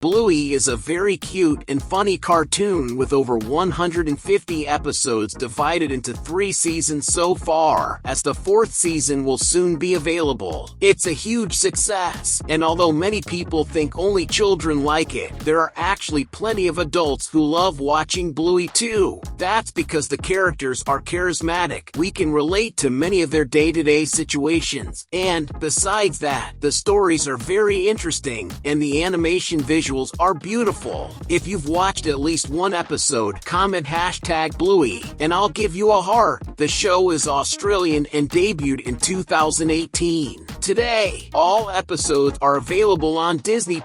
Bluey is a very cute and funny cartoon with over 150 episodes divided into 3 seasons so far, as the 4th season will soon be available. It's a huge success, and although many people think only children like it, there are actually plenty of adults who love watching Bluey too. That's because the characters are charismatic. We can relate to many of their day-to-day situations, and besides that, the stories are very interesting, and the animation visuals are beautiful. If you've watched at least one episode, comment #Bluey, and I'll give you a heart. The show is Australian and debuted in 2018. Today, all episodes are available on Disney+.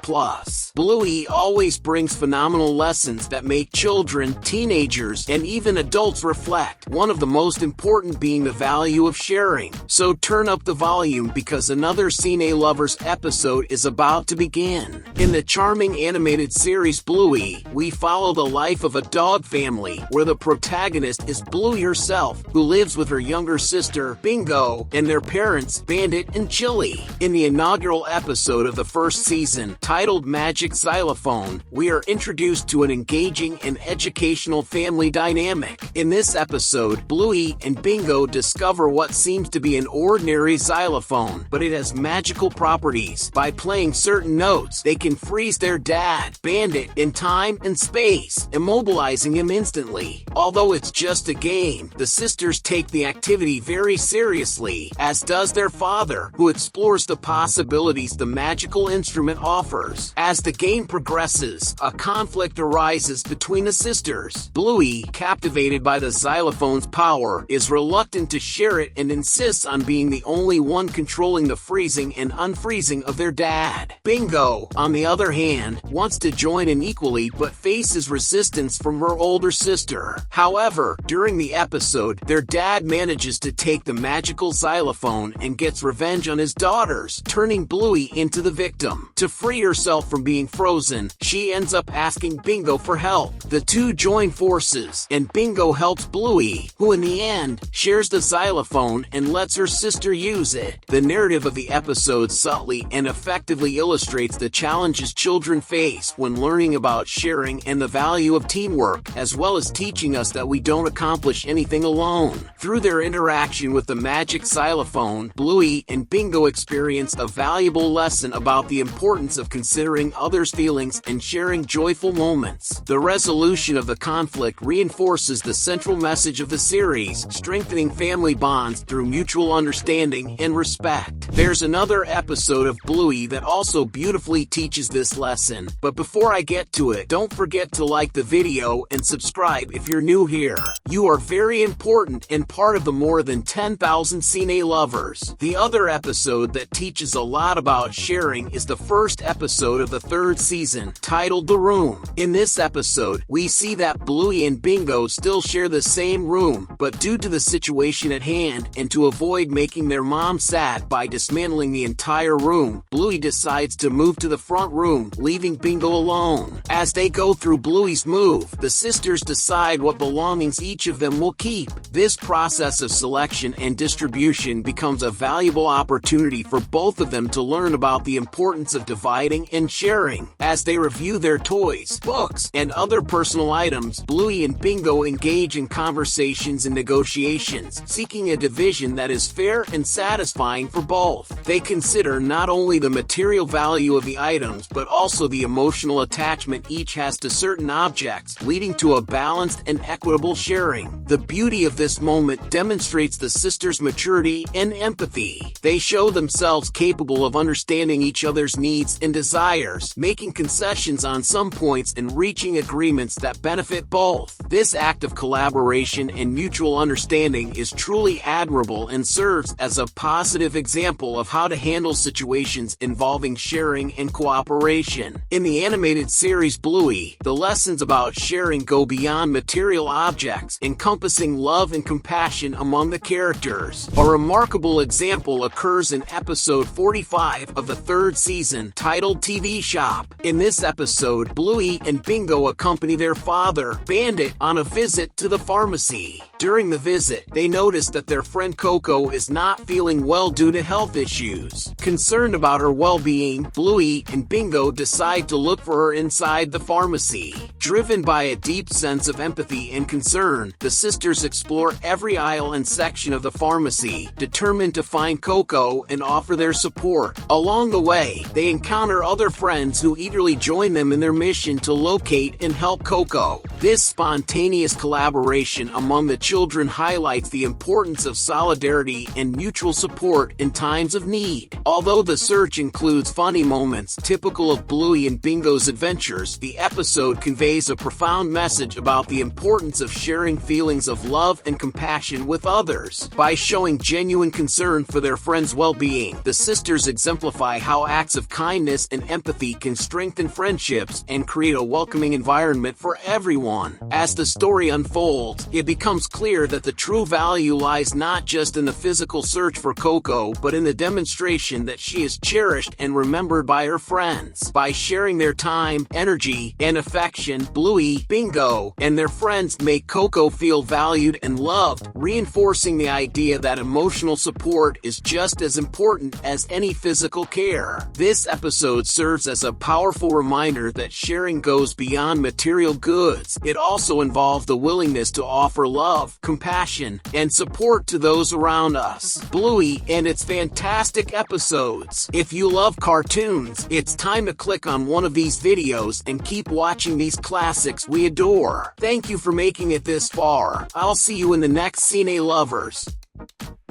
Bluey always brings phenomenal lessons that make children, teenagers, and even adults reflect, one of the most important being the value of sharing. So turn up the volume because another Cine Lovers episode is about to begin. In the charming animated series Bluey, we follow the life of a dog family, where the protagonist is Bluey herself, who lives with her younger sister, Bingo, and their parents, Bandit and Chili. In the inaugural episode of the 1st season, titled Magic Xylophone, we are introduced to an engaging and educational family dynamic. In this episode, Bluey and Bingo discover what seems to be an ordinary xylophone, but it has magical properties. By playing certain notes, they can freeze their dad, Bandit, in time and space, immobilizing him instantly. Although it's just a game, the sisters take the activity very seriously, as does their father, who explores the possibilities the magical instrument offers. As the game progresses, a conflict arises between the sisters. Bluey, captivated by the xylophone's power, is reluctant to share it and insists on being the only one controlling the freezing and unfreezing of their dad. Bingo, on the other hand, wants to join in equally but faces resistance from her older sister. However, during the episode, their dad manages to take the magical xylophone and gets revenge on his daughters, turning Bluey into the victim. To free herself from being frozen, she ends up asking Bingo for help. The two join forces, and Bingo helps Bluey, who in the end, shares the xylophone and lets her sister use it. The narrative of the episode subtly and effectively illustrates the challenges children face when learning about sharing and the value of teamwork, as well as teaching us that we don't accomplish anything alone. Through their interaction with the magic xylophone, Bluey and Bingo experience a valuable lesson about the importance of considering others' feelings and sharing joyful moments. The resolution of the conflict reinforces the central message of the series, strengthening family bonds through mutual understanding and respect. There's another episode of Bluey that also beautifully teaches this lesson, but before I get to it, don't forget to like the video and subscribe if you're new here. You are very important and part of the more than 10,000 Cine lovers. The other episode that teaches a lot about sharing is the 1st episode of the 3rd season, titled The Room. In this episode, we see that Bluey and Bingo still share the same room, but due to the situation at hand and to avoid making their mom sad by dismantling the entire room, Bluey decides to move to the front room, leaving Bingo alone. As they go through Bluey's move, the sisters decide what belongings each of them will keep. This process of selection and distribution becomes a valuable opportunity for both of them to learn about the importance of dividing and sharing. As they review their toys, books, and other personal items, Bluey and Bingo engage in conversations and negotiations, seeking a division that is fair and satisfying for both. They consider not only the material value of the items, but also the emotional attachment each has to certain objects, leading to a balanced and equitable sharing. The beauty of this moment demonstrates the sisters' maturity and empathy. They show themselves capable of understanding each other's needs and desires, making concessions on some points and reaching agreements that benefit both. This act of collaboration and mutual understanding is truly admirable and serves as a positive example of how to handle situations involving sharing and cooperation. In the animated series Bluey, the lessons about sharing go beyond material objects, encompassing love and compassion among the characters. A remarkable example occurs in episode 45 of the third season, titled TV Shop. In this episode, Bluey and Bingo accompany their father, Bandit, on a visit to the pharmacy. During the visit, they notice that their friend Coco is not feeling well due to health issues. Concerned about her well-being, Bluey and Bingo decide to look for her inside the pharmacy. Driven by a deep sense of empathy and concern, the sisters explore every aisle and section of the pharmacy, determined to find Coco and offer their support. Along the way, they encounter other friends who eagerly join them in their mission to locate and help Coco. This spontaneous collaboration among the children highlights the importance of solidarity and mutual support in times of need. Although the search includes funny moments typical of Bluey and Bingo's adventures, the episode conveys a profound message about the importance of sharing feelings of love and compassion with others. By showing genuine concern for their friends' well-being, the sisters exemplify how acts of kindness and empathy can strengthen friendships and create a welcoming environment for everyone. As the story unfolds, it becomes clear that the true value lies not just in the physical search for Coco, but in the demonstration that she is cherished and remembered by her friends. By sharing their time, energy, and affection, Bluey, Bingo, and their friends make Coco feel valued and loved, reinforcing the idea that emotional support is just as important as any physical care. This episode serves as a powerful reminder that sharing goes beyond material goods. It also involves the willingness to offer love, compassion, and support to those around us. Bluey and its fantastic episodes. If you love cartoons, it's time to click on one of these videos and keep watching these classics we adore. Thank you for making it this far. I'll see you in the next Cine Lovers.